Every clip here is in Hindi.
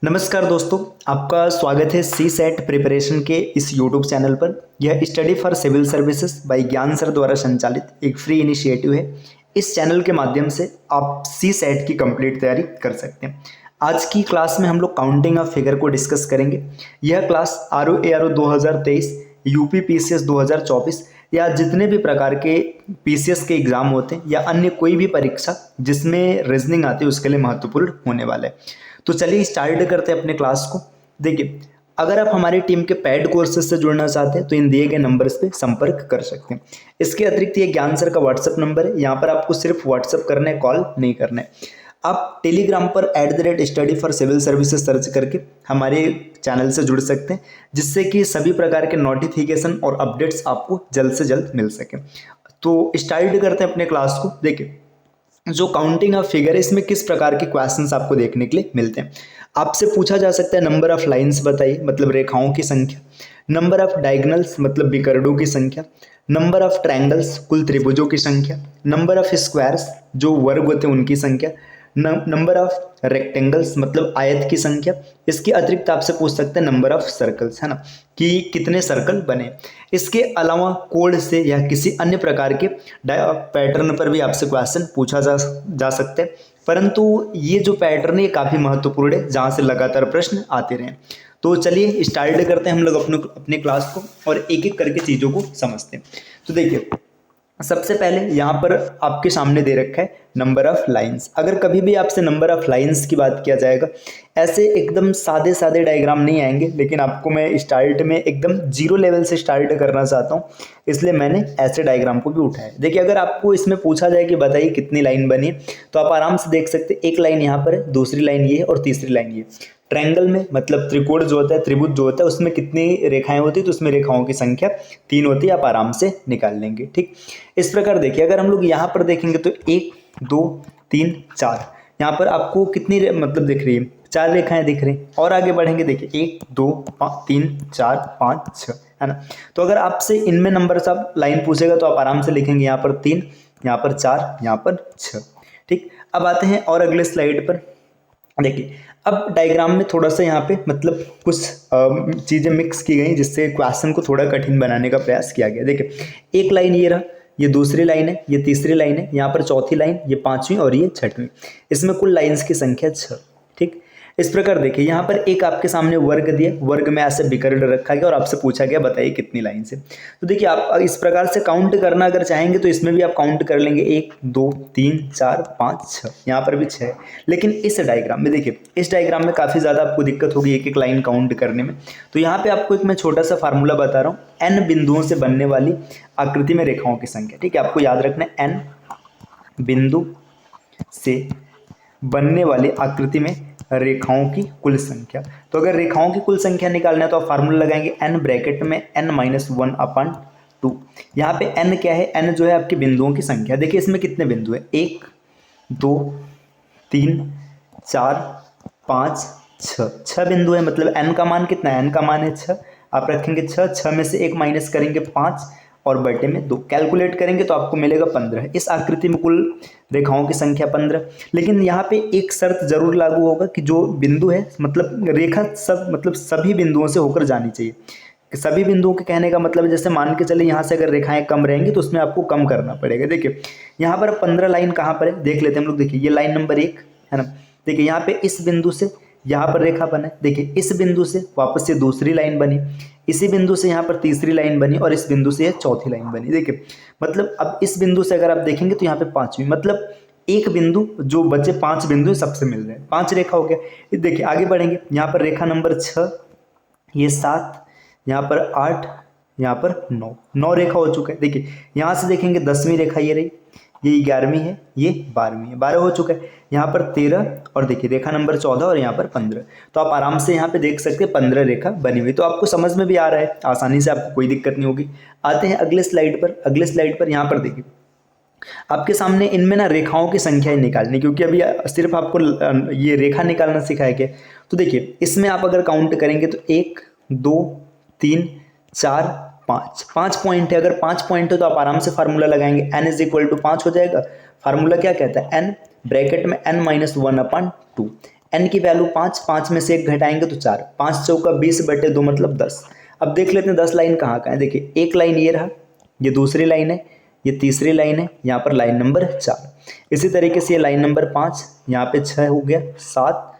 नमस्कार दोस्तों, आपका स्वागत है सी सेट प्रिपरेशन के इस यूट्यूब चैनल पर। यह study for civil services by Gyan sir द्वारा संचालित एक फ्री इनिशिएटिव है। इस चैनल के माध्यम से आप सी सेट की कंप्लीट तैयारी कर सकते हैं। आज की क्लास में हम लोग काउंटिंग ऑफ फिगर को डिस्कस करेंगे। यह class RO ARO 2023, UP PCS 2024 या जितने भी प्रकार के PCS के एग्जाम होते हैं या अन्य कोई भी परीक्षा जिसमें रीजनिंग आती है उसके लिए महत्वपूर्ण होने वाला है। तो चलिए स्टार्ट करते हैं अपने क्लास को। देखिए, अगर आप हमारी टीम के पेड कोर्सेज से जुड़ना चाहते हैं तो इन दिए गए नंबर्स पे संपर्क कर सकते हैं। इसके अतिरिक्त ये ज्ञान सर का व्हाट्सएप नंबर है, यहाँ पर आपको सिर्फ व्हाट्सएप करना है, कॉल नहीं करना है। आप टेलीग्राम पर @study for civil services search करके हमारे चैनल से जुड़ सकते हैं, जिससे कि सभी प्रकार के नोटिफिकेशन और अपडेट्स आपको जल्द से जल्द मिल सके। तो स्टार्ट करते हैं अपने क्लास को। देखिए, जो काउंटिंग ऑफ फिगर है इसमें किस प्रकार के क्वेश्चंस आपको देखने के लिए मिलते हैं। आपसे पूछा जा सकता है नंबर ऑफ लाइंस बताइए, मतलब रेखाओं की संख्या। नंबर ऑफ डायगोनल्स, मतलब विकर्णों की संख्या। नंबर ऑफ ट्रायंगल्स, कुल त्रिभुजों की संख्या। नंबर ऑफ स्क्वायर्स, जो वर्ग होते हैं उनकी संख्या। नंबर ऑफ रेक्टेंगल्स, मतलब आयत की संख्या। इसके अतिरिक्त आपसे पूछ सकते हैं नंबर ऑफ सर्कल्स, है ना, कि कितने सर्कल बने। इसके अलावा कोड से या किसी अन्य प्रकार के पैटर्न पर भी आपसे क्वेश्चन पूछा जा सकता है, परंतु ये जो पैटर्न है ये काफ़ी महत्वपूर्ण है, जहाँ से लगातार प्रश्न आते रहे। तो चलिए स्टार्ट करते हैं हम लोग अपने क्लास को और एक एक करके चीज़ों को समझते हैं। तो देखिए, सबसे पहले यहाँ पर आपके सामने दे रखा है नंबर ऑफ लाइंस। अगर कभी भी आपसे नंबर ऑफ लाइंस की बात किया जाएगा, ऐसे एकदम सादे सादे डायग्राम नहीं आएंगे, लेकिन आपको मैं स्टार्ट में एकदम जीरो लेवल से स्टार्ट करना चाहता हूँ, इसलिए मैंने ऐसे डायग्राम को भी उठाया। देखिए, अगर आपको इसमें पूछा जाए कि बताइए कितनी लाइन बनी है, तो आप आराम से देख सकते हैं। एक लाइन यहाँ पर है, दूसरी लाइन ये है और तीसरी लाइन ये। ट्रायंगल में, मतलब त्रिकोण जो होता है, त्रिभुज जो होता है, उसमें कितनी रेखाएं होती है, तो उसमें रेखाओं की संख्या 3 होती है। आप आराम से निकाल लेंगे। ठीक, इस प्रकार देखिए, अगर हम लोग यहाँ पर देखेंगे तो 1 2 3 4, यहाँ पर आपको कितनी मतलब दिख रही है, 4 रेखाएं दिख रही हैं। और आगे बढ़ेंगे, देखिए 1 2 3 4 5 6, है ना। तो अगर आपसे इनमें नंबर सब लाइन पूछेगा तो आप आराम से लिखेंगे, यहाँ पर 3, यहाँ पर 4, यहाँ पर 6। ठीक, अब आते हैं और अगले स्लाइड पर। देखिए, अब डायग्राम में थोड़ा सा यहाँ पे मतलब कुछ चीज़ें मिक्स की गई, जिससे क्वेश्चन को थोड़ा कठिन बनाने का प्रयास किया गया। देखिए, एक लाइन ये रहा, ये दूसरी लाइन है, ये तीसरी लाइन है, यहाँ पर चौथी लाइन, ये पांचवी और ये छठवीं। इसमें कुल लाइंस की संख्या 6। ठीक, इस प्रकार देखिए, यहाँ पर एक आपके सामने वर्ग दिया, वर्ग में ऐसे विकर्ण रखा गया और आपसे पूछा गया बताइए कितनी लाइन से। तो देखिए, आप इस प्रकार से काउंट करना अगर चाहेंगे तो इसमें भी आप काउंट कर लेंगे, 1 2 3 4 5 6, यहाँ पर भी 6। लेकिन इस डायग्राम में देखिए, इस डायग्राम में काफ़ी ज़्यादा आपको दिक्कत होगी एक एक लाइन काउंट करने में। तो यहाँ पे आपको एक मैं छोटा सा फार्मूला बता रहा हूँ, n बिंदुओं से बनने वाली आकृति में रेखाओं की संख्या। ठीक है, आपको याद रखना है, n बिंदु से बनने वाली आकृति में रेखाओं की कुल संख्या। तो अगर रेखाओं की कुल संख्या निकालना है तो आप फार्मूला लगाएंगे, n ब्रैकेट में n-1/2। यहाँ पे n क्या है, n जो है आपके बिंदुओं की संख्या। देखिए, इसमें कितने बिंदु है, 1 2 3 4 5 6, 6 बिंदु है। मतलब n का मान कितना है, n का मान है 6। आप रखेंगे 6, 6 में से 1 माइनस करेंगे 5 और बटे में 2, कैलकुलेट करेंगे तो आपको मिलेगा 15। इस आकृति में कुल रेखाओं की संख्या 15। लेकिन यहाँ पे एक शर्त जरूर लागू होगा कि जो बिंदु है, मतलब रेखा सब, मतलब सभी बिंदुओं से होकर जानी चाहिए। सभी बिंदुओं के कहने का मतलब, जैसे मान के चले यहाँ से अगर रेखाएं कम रहेंगी तो उसमें आपको कम करना पड़ेगा। देखिए, यहाँ पर 15 लाइन कहाँ पर है देख लेते हैं हम लोग। देखिए, ये लाइन नंबर 1 है ना। देखिए, यहाँ पे इस बिंदु से यहाँ पर रेखा बना है। देखिए, इस बिंदु से वापस से दूसरी लाइन बनी, इसी बिंदु से यहाँ पर तीसरी लाइन बनी और इस बिंदु से यह चौथी लाइन बनी। देखिए, मतलब अब इस बिंदु से अगर आप देखेंगे तो यहाँ पे पांचवी, मतलब एक बिंदु, जो बचे 5 बिंदु सबसे मिल रहे हैं, 5 रेखा हो गया। देखिए, आगे बढ़ेंगे, यहाँ पर रेखा नंबर 6, ये 7, यहाँ पर 8, यहाँ पर 9 रेखा हो चुका है। देखिए, यहाँ से देखेंगे 10वीं रेखा ये रही, ये 11वीं है, ये 12वीं है, 12 हो चुका है। यहाँ पर 13 और देखिए रेखा नंबर 14 और यहाँ पर 15। तो आप आराम से यहाँ पे देख सकते हैं 15 रेखा बनी हुई। तो आपको समझ में भी आ रहा है आसानी से, आपको कोई दिक्कत नहीं होगी। आते हैं अगले स्लाइड पर। अगले स्लाइड पर यहाँ पर देखिए, आपके सामने इनमें ना रेखाओं की संख्या निकालनी, क्योंकि अभी सिर्फ आपको ये रेखा निकालना सिखाया गया। तो देखिए, इसमें आप अगर काउंट करेंगे तो 1 2 3 4 5, 5 पॉइंट है। अगर 5 पॉइंट है तो आप आराम से फार्मूला लगाएंगे, n = 5 हो जाएगा। फार्मूला क्या कहता है, n ब्रैकेट में n-1/2। n की वैल्यू 5, 5 में से 1 घटाएंगे तो 4, 5 चौका 20/2 मतलब 10। अब देख लेते हैं 10 लाइन कहाँ कहाँ है। देखिए एक लाइन ये रहा, ये दूसरी लाइन है, ये तीसरी लाइन है, यहाँ पर लाइन नंबर 4। इसी तरीके से ये लाइन नंबर 5, यहाँ पे 6 हो गया, 7,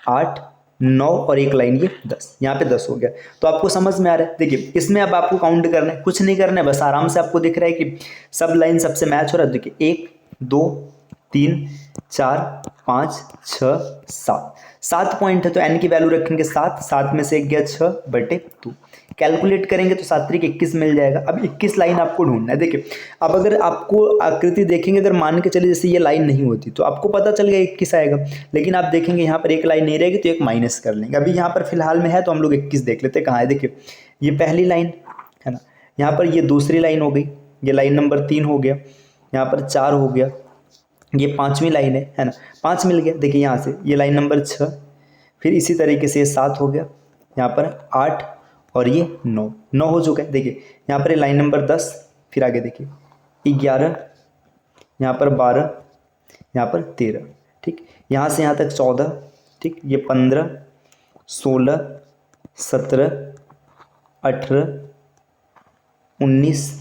8, 9 और एक लाइन ये 10, यहाँ पे 10 हो गया। तो आपको समझ में आ रहा है। देखिए इसमें अब आपको काउंट करना है, कुछ नहीं करना है, बस आराम से आपको दिख रहा है कि सब लाइन सबसे मैच हो रहा है। देखिए 1 2 3 4 5 6 7, 7 पॉइंट है तो n की वैल्यू रखेंगे 7, 7 में से 1 गया 6/2, कैलकुलेट करेंगे तो 7 3 21 मिल जाएगा। अब 21 लाइन आपको ढूंढना है। देखिए अब अगर आपको आकृति देखेंगे, अगर मान के चलिए जैसे ये लाइन नहीं होती तो आपको पता चल गया 21 आएगा, लेकिन आप देखेंगे यहाँ पर एक लाइन नहीं रहेगी तो एक माइनस कर लेंगे। अभी यहाँ पर फिलहाल में है तो हम लोग 21 देख लेते हैं कहाँ है। देखिए ये पहली लाइन है ना, यहाँ पर ये दूसरी लाइन हो गई, ये लाइन नंबर 3 हो गया, यहाँ पर 4 हो गया, ये 5वीं लाइन है ना, 5 मिल गया। देखिए यहाँ से ये लाइन नंबर 6, फिर इसी तरीके से ये 7 हो गया, यहाँ पर 8 और ये 9 हो चुका है। देखिए यहाँ पर ये लाइन नंबर 10, फिर आगे देखिए 11, यहाँ पर 12, यहाँ पर 13, ठीक, यहाँ से यहाँ तक 14, ठीक, ये 15, 16, 17, 18, 19,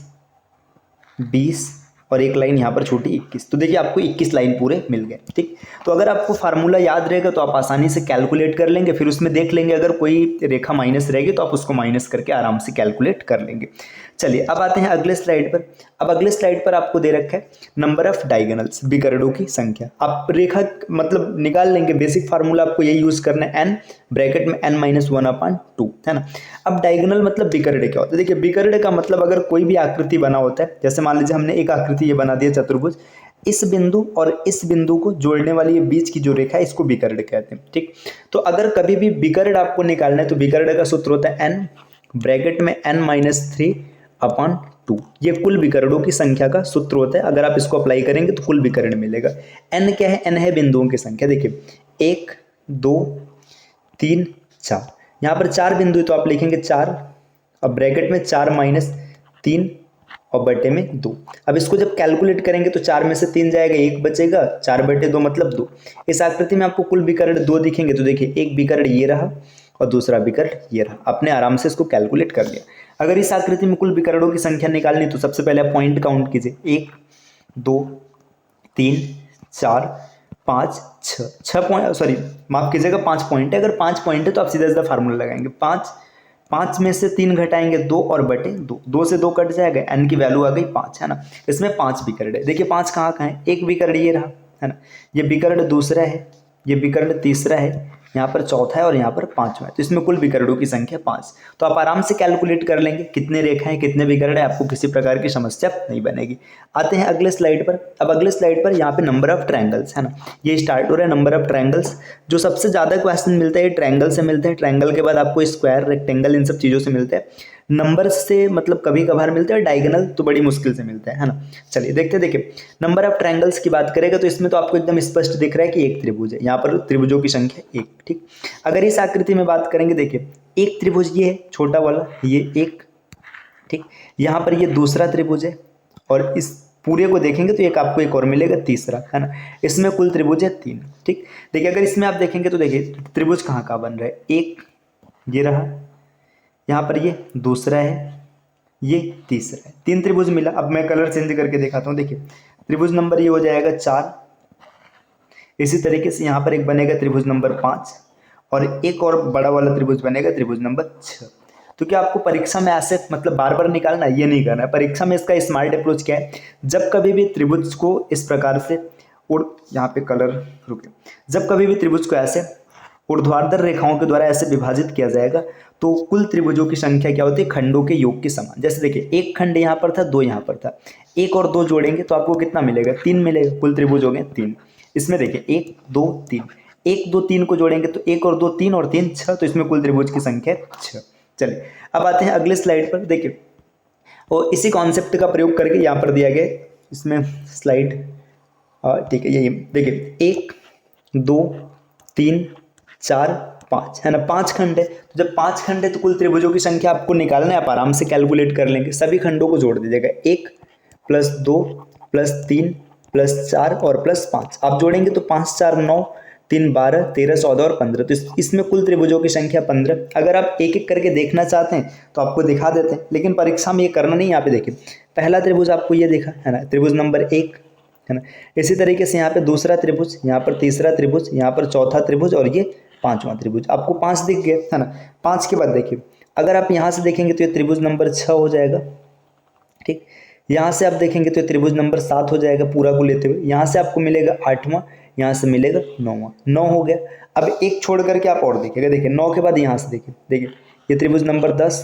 20 और एक लाइन यहाँ पर छोटी 21। तो देखिए आपको 21 लाइन पूरे मिल गए। ठीक, तो अगर आपको फार्मूला याद रहेगा तो आप आसानी से कैलकुलेट कर लेंगे, फिर उसमें देख लेंगे अगर कोई रेखा माइनस रहेगी तो आप उसको माइनस करके आराम से कैलकुलेट कर लेंगे। चलिए अब आते हैं अगले स्लाइड पर। अब अगले स्लाइड पर आपको दे रखा है नंबर ऑफ डायगोनल्स, विकर्णों की संख्या। आप रेखा मतलब निकाल लेंगे, बेसिक फार्मूला आपको यही यूज करना है, n ब्रैकेट में n-1/2 है ना। अब डायगोनल मतलब विकर्ण क्या होता है। देखिए विकर्ण का मतलब अगर कोई भी आकृति बना होता है, जैसे मान लीजिए हमने एक आकृति ये बना दिया चतुर्भुज, इस बिंदु और इस बिंदु को जोड़ने वाली ये बीच की जो रेखा है इसको विकर्ण कहते हैं। ठीक, तो अगर कभी भी विकर्ण आपको निकालना है तो विकर्ण का सूत्र होता है n ब्रैकेट में n-3/2। ये कुल विकर्णों की संख्या का सूत्र होता है। अगर आप इसको अप्लाई करेंगे तो कुल विकर्ण मिलेगा। n क्या है, n है बिंदुओं की संख्या। देखिए 1 2 3 4, यहाँ पर 4 बिंदु है तो आप लिखेंगे 4, अब ब्रैकेट में 4-3 और बटे में 2। अब इसको जब कैलकुलेट करेंगे तो 4 में से 3 जाएगा, 1 बचेगा, 4/2 मतलब 2। इस आकृति में आपको कुल विकर्ण 2 दिखेंगे। तो देखिए एक विकर्ण ये रहा और दूसरा विकर्ण ये रहा, आपने आराम से इसको कैलकुलेट कर लिया। अगर इस आकृति में कुल विकर्णों की संख्या निकालनी तो सबसे पहले आप पॉइंट काउंट कीजिए, 1 2 3 4 5 6 पॉइंट, सॉरी माफ कीजिएगा 5 पॉइंट है। अगर 5 पॉइंट है तो आप सीधा सीधा फार्मूला लगाएंगे, 5 में से 3 घटाएंगे 2 और बटे 2, 2 से 2 कट जाएगा, n की वैल्यू आ गई 5 है ना। इसमें 5 विकर्ण है। देखिए 5 कहाँ कहाँ है, एक विकर्ण ये रहा है ना, ये विकर्ण दूसरा है, ये विकर्ण तीसरा है, यहाँ पर चौथा है और यहाँ पर 5वां है। तो इसमें कुल विकर्णों की संख्या 5। तो आप आराम से कैलकुलेट कर लेंगे कितने रेखाएं कितने विकर्ण है, आपको किसी प्रकार की समस्या नहीं बनेगी। आते हैं अगले स्लाइड पर। अब अगले स्लाइड पर यहाँ पे नंबर ऑफ ट्रायंगल्स है ना, ये स्टार्ट हो रहा है नंबर ऑफ ट्रायंगल्स। जो सबसे ज़्यादा क्वेश्चन मिलता है ट्रायंगल से मिलते हैं, ट्रायंगल के बाद आपको स्क्वायर रेक्टेंगल इन सब चीज़ों से मिलते हैं। नंबर से मतलब कभी कभार मिलते हैं, डायगोनल तो बड़ी मुश्किल से मिलता है ना। चलिए देखते हैं। देखिए नंबर ऑफ ट्रायंगल्स की बात करेगा तो इसमें तो आपको एकदम स्पष्ट दिख रहा है कि एक त्रिभुज है, यहाँ पर त्रिभुजों की संख्या 1। ठीक, अगर इस आकृति में बात करेंगे, देखिए एक त्रिभुज ये है छोटा वाला, ये एक, ठीक, यहाँ पर ये दूसरा त्रिभुज है और इस पूरे को देखेंगे तो एक आपको एक और मिलेगा तीसरा है ना। इसमें कुल त्रिभुज है 3। ठीक, देखिए अगर इसमें आप देखेंगे तो देखिए त्रिभुज कहाँ कहाँ बन रहा है, एक ये रहा, यहाँ पर ये दूसरा है, ये तीसरा है, 3 त्रिभुज मिला। अब मैं कलर चेंज करके दिखाता हूँ। देखिए त्रिभुज नंबर ये हो जाएगा 4, इसी तरीके से यहाँ पर एक बनेगा त्रिभुज नंबर 5 और एक और बड़ा वाला त्रिभुज बनेगा त्रिभुज नंबर 6। तो क्या आपको परीक्षा में ऐसे मतलब बार बार निकालना ये नहीं करना है। परीक्षा में इसका स्मार्ट अप्रोच क्या है, जब कभी भी त्रिभुज को इस प्रकार से यहाँ पे कलर रुके, जब कभी भी त्रिभुज को ऐसे ऊर्ध्वाधर रेखाओं के द्वारा ऐसे विभाजित किया जाएगा तो कुल त्रिभुजों की संख्या क्या होती है, खंडों के योग के समान। जैसे देखिए एक खंड यहाँ पर था, 2 यहाँ पर था, 1 और 2 जोड़ेंगे तो आपको कितना मिलेगा, 3 मिलेगा। कुल त्रिभुज हो गए 3। इसमें देखिए 1 2 3, 1 2 3 को जोड़ेंगे तो 1 और 2 3 और 3 6, तो इसमें कुल त्रिभुज की संख्या 6। चलिए अब आते हैं अगले स्लाइड पर। देखिए और इसी कॉन्सेप्ट का प्रयोग करके यहाँ पर दिया गया इसमें स्लाइड, ठीक है यही देखिए 1 2 3 4 5 है ना, 5 खंड है। तो जब 5 खंड है तो कुल त्रिभुजों की संख्या आपको निकालना है, आप आराम से कैलकुलेट कर लेंगे। सभी खंडों को जोड़ दीजिएगा, 1 + 2 + 3 + 4 और +5 आप जोड़ेंगे तो 5 4 9, 3 12 13 14 और 15, तो इसमें कुल त्रिभुजों की संख्या 15। अगर आप एक एक करके देखना चाहते हैं तो आपको दिखा देते हैं, लेकिन परीक्षा में ये करना नहीं। यहाँ पे देखिए पहला त्रिभुज आपको ये दिखा है ना, त्रिभुज नंबर 1 है ना। इसी तरीके से यहाँ पे दूसरा त्रिभुज, यहाँ पर तीसरा त्रिभुज, यहाँ पर चौथा त्रिभुज और ये पांचवा त्रिभुज, आपको 5 दिख गए है ना। 5 के बाद देखिए अगर आप यहाँ से देखेंगे तो ये त्रिभुज नंबर 6 हो जाएगा, ठीक। यहाँ से आप देखेंगे तो त्रिभुज नंबर 7 हो जाएगा पूरा को लेते हुए। यहाँ से आपको मिलेगा 8वां, यहाँ से मिलेगा 9वां, 9 हो गया। अब एक छोड़ करके आप और देखिएगा, देखिए 9 के बाद यहाँ से देखिए ये त्रिभुज नंबर 10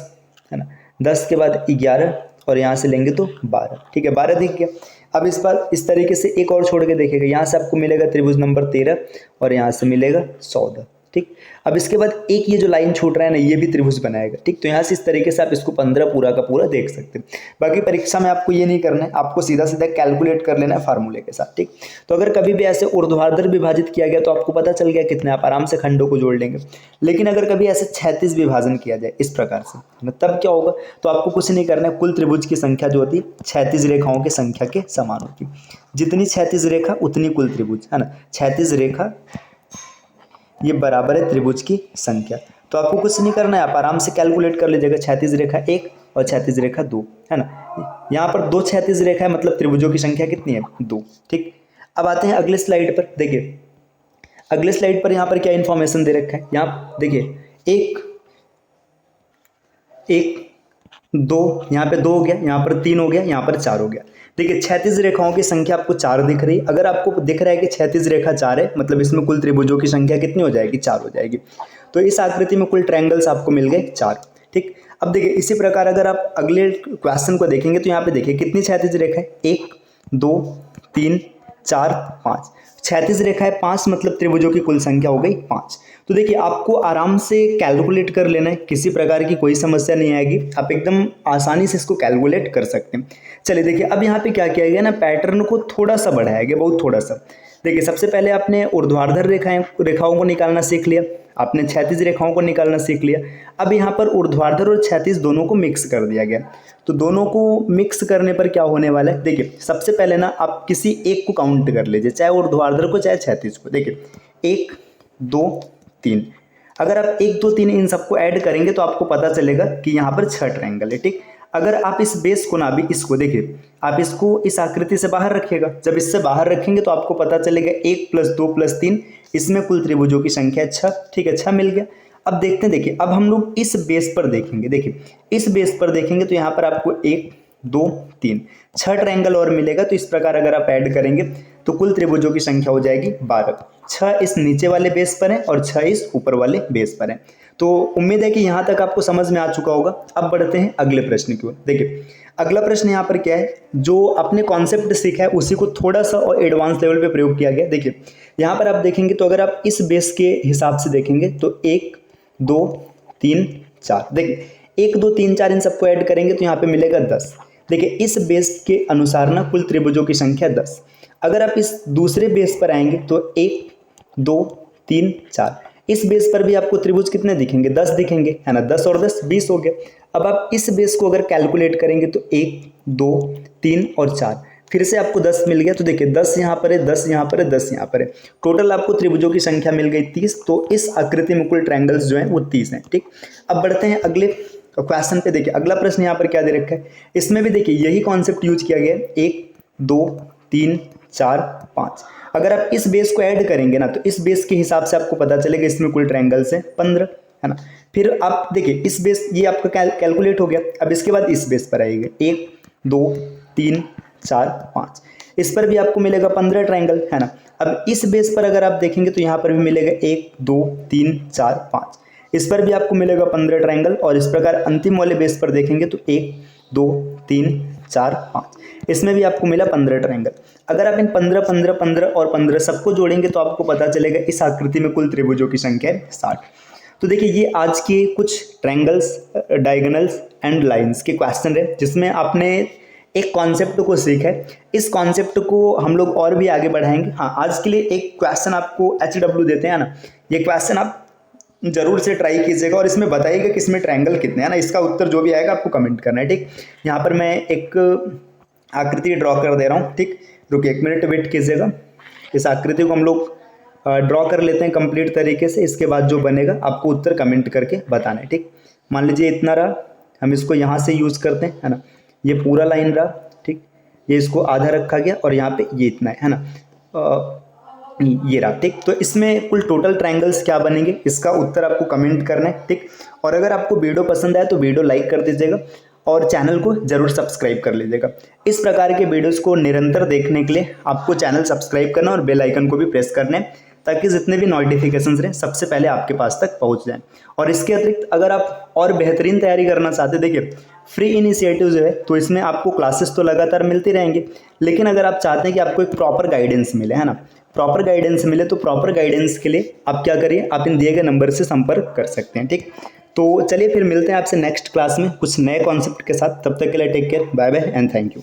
है ना, 10 के बाद 11 और यहाँ से लेंगे तो 12, ठीक है, 12 दिख गया। अब इस बार इस तरीके से एक और छोड़ के देखिएगा, यहाँ से आपको मिलेगा त्रिभुज नंबर 13 और यहाँ से मिलेगा 14, ठीक। अब इसके बाद एक ये जो लाइन छूट रहा है ना, ये भी त्रिभुज बनाएगा, ठीक। तो यहाँ से इस तरीके से आप इसको 15 पूरा का पूरा देख सकते हैं। बाकी परीक्षा में आपको ये नहीं करना है, आपको सीधा सीधा कैलकुलेट कर लेना है फार्मूले के साथ, ठीक। तो अगर कभी भी ऐसे ऊर्ध्वाधर विभाजित किया गया तो आपको पता चल गया कितने, आप आराम से खंडों को जोड़ लेंगे। लेकिन अगर कभी ऐसे 36 विभाजन किया जाए इस प्रकार से, तब क्या होगा, तो आपको कुछ नहीं करना है, कुल त्रिभुज की संख्या जो होती है 36 रेखाओं की संख्या के समान होती है। जितनी 36 रेखा उतनी कुल त्रिभुज है ना, 36 रेखा ये बराबर है त्रिभुज की संख्या। तो आपको कुछ नहीं करना है, आप आराम से कैलकुलेट कर लीजिएगा। 36 रेखा 1 और 36 रेखा 2 है ना। यहाँ पर 2 36 रेखा है, मतलब त्रिभुजों की संख्या कितनी है, 2, ठीक। अब आते हैं अगले स्लाइड पर, देखिए अगले स्लाइड पर यहाँ पर क्या इन्फॉर्मेशन दे रखा है। यहाँ देखिए 1 1 2, यहाँ पे 2 हो गया, यहाँ पर 3 हो गया, यहाँ पर 4 हो गया। देखिए 36 रेखाओं की संख्या आपको 4 दिख रही है। अगर आपको दिख रहा है कि 36 रेखा 4 है, मतलब इसमें कुल त्रिभुजों की संख्या कितनी हो जाएगी, 4 हो जाएगी। तो इस आकृति में कुल ट्रायंगल्स आपको मिल गए 4, ठीक। अब देखिए इसी प्रकार अगर आप अगले क्वेश्चन को देखेंगे तो यहाँ पे देखिए कितनी 36 रेखा है, 1 2 3 4 5, 36 रेखा है 5, मतलब त्रिभुजों की कुल संख्या हो गई 5। तो देखिए आपको आराम से कैलकुलेट कर लेना है, किसी प्रकार की कोई समस्या नहीं आएगी, आप एकदम आसानी से इसको कैलकुलेट कर सकते हैं। चलिए देखिए अब यहाँ पे क्या किया गया ना, पैटर्न को थोड़ा सा बढ़ाया गया, बहुत थोड़ा सा। देखिए सबसे पहले आपने ऊर्ध्वाधर रेखाओं को निकालना सीख लिया, आपने क्षैतिज रेखाओं को निकालना सीख लिया। अब यहाँ पर ऊर्ध्वाधर और क्षैतिज दोनों को मिक्स कर दिया गया। तो दोनों को मिक्स करने पर क्या होने वाला है, देखिए सबसे पहले ना आप किसी एक को काउंट कर लीजिए, चाहे ऊर्ध्वाधर को चाहे क्षैतिज को। देखिए 1 2 3, अगर आप 1 2 3 इन सबको ऐड करेंगे तो आपको पता चलेगा कि यहाँ पर 6 ट्रायंगल है, ठीक। अगर आप इस बेस को ना भी इसको देखिए, आप इसको इस आकृति से बाहर रखिएगा, जब इससे बाहर रखेंगे तो आपको पता चलेगा 1 + 2 + 3, इसमें कुल त्रिभुजों की संख्या 6, ठीक है, 6 मिल गया। अब देखते हैं, देखिए अब हम लोग इस बेस पर देखेंगे, देखिए इस बेस पर देखेंगे तो यहाँ पर आपको 1 2 3 6 ट्रायंगल और मिलेगा। तो इस प्रकार अगर आप ऐड करेंगे तो कुल त्रिभुजों की संख्या हो जाएगी 12, 6 इस नीचे वाले बेस पर है और 6 इस ऊपर वाले बेस पर है। तो उम्मीद है कि यहाँ तक आपको समझ में आ चुका होगा। अब बढ़ते हैं अगले प्रश्न की ओर। देखिए अगला प्रश्न यहाँ पर क्या है, जो आपने कॉन्सेप्ट सीखा है उसी को थोड़ा सा और एडवांस लेवल पे प्रयोग किया गया। देखिए यहाँ पर आप देखेंगे तो अगर आप इस बेस के हिसाब से देखेंगे तो 1 2 3 4, देखिए 1 2 3 4 इन सबको ऐड करेंगे तो यहाँ पे मिलेगा 10। देखिए इस बेस के अनुसार ना कुल त्रिभुजों की संख्या 10। अगर आप इस दूसरे बेस पर आएंगे तो 1 2 3 4, इस बेस पर भी आपको त्रिभुज कितने दिखेंगे, 10 दिखेंगे, है ना। 10 और 10 20 हो गया। अब आप इस बेस को अगर कैलकुलेट करेंगे तो 1 2 3 और 4, फिर से आपको 10 मिल गया। तो देखिए 10 यहाँ पर है, 10 यहाँ पर है, 10 यहाँ पर है, टोटल आपको त्रिभुजों की संख्या मिल गई 30। तो इस आकृति में कुल ट्रायंगल्स जो हैं वो 30 हैं, ठीक। अब बढ़ते हैं अगले क्वेश्चन पे। देखिए अगला प्रश्न यहाँ पर क्या दे रखा है, इसमें भी देखिए यही कॉन्सेप्ट यूज किया गया है, 1 2 3 4 5। अगर आप इस बेस को ऐड करेंगे ना तो इस बेस के हिसाब से आपको पता चलेगा इसमें कुल ट्रायंगल्स हैं 15, है ना। फिर आप देखिए इस बेस, ये आपका कैलकुलेट हो गया। अब इसके बाद इस बेस पर आएगा 1 2 3 4 5, इस पर भी आपको मिलेगा 15 ट्रायंगल, है ना। अब इस बेस पर अगर आप देखेंगे तो यहाँ पर भी मिलेगा 1 2 3 4 5, इस पर भी आपको मिलेगा 15 ट्रायंगल। और इस प्रकार अंतिम वाले बेस पर देखेंगे तो 1 2 3 4 5, इसमें भी आपको मिला 15 ट्रायंगल। अगर आप इन 15 15 15 और 15 सबको जोड़ेंगे तो आपको पता चलेगा इस आकृति में कुल त्रिभुजों की संख्या है 60। तो देखिए ये आज के कुछ ट्रायंगल्स, डायगोनल्स एंड लाइंस के क्वेश्चन है, जिसमें आपने एक कॉन्सेप्ट को सीखा है। इस कॉन्सेप्ट को हम लोग और भी आगे बढ़ाएंगे। हाँ, आज के लिए एक क्वेश्चन आपको HW देते हैं ना, ये क्वेश्चन आप जरूर से ट्राई कीजिएगा और इसमें बताइएगा कि इसमें ट्रायंगल कितने हैं ना। इसका उत्तर जो भी आएगा आपको कमेंट करना है, ठीक। यहाँ पर मैं एक आकृति ड्रॉ कर दे रहा हूँ, ठीक। रुकिए 1 मिनट वेट कीजिएगा। इस आकृति को हम लोग ड्रॉ कर लेते हैं कंप्लीट तरीके से। इसके बाद जो बनेगा आपको उत्तर कमेंट करके बताना है, ठीक। मान लीजिए इतना रहा, हम इसको यहाँ से यूज़ करते हैं, है ना। ये पूरा लाइन रहा, ठीक। ये इसको आधा रखा गया और यहाँ पे ये इतना है ना। ये रहा, ठीक। तो इसमें कुल टोटल ट्रायंगल्स क्या बनेंगे, इसका उत्तर आपको कमेंट करना है, ठीक। और अगर आपको वीडियो पसंद आए तो वीडियो लाइक कर दीजिएगा और चैनल को जरूर सब्सक्राइब कर लीजिएगा। इस प्रकार के वीडियोस को निरंतर देखने के लिए आपको चैनल सब्सक्राइब करना और बेल आइकन को भी प्रेस करना है, ताकि जितने भी नोटिफिकेशंस रहें सबसे पहले आपके पास तक पहुंच जाएं। और इसके अतिरिक्त अगर आप और बेहतरीन तैयारी करना चाहते, देखिए फ्री इनिशिएटिव जो है तो इसमें आपको क्लासेस तो लगातार मिलती रहेंगे, लेकिन अगर आप चाहते हैं कि आपको एक प्रॉपर गाइडेंस मिले, है ना, प्रॉपर गाइडेंस मिले, तो प्रॉपर गाइडेंस के लिए आप क्या करिए, आप इन दिए गए नंबर से संपर्क कर सकते हैं, ठीक। तो चलिए फिर मिलते हैं आपसे नेक्स्ट क्लास में कुछ नए कॉन्सेप्ट के साथ। तब तक के लिए take care, bye bye and thank you.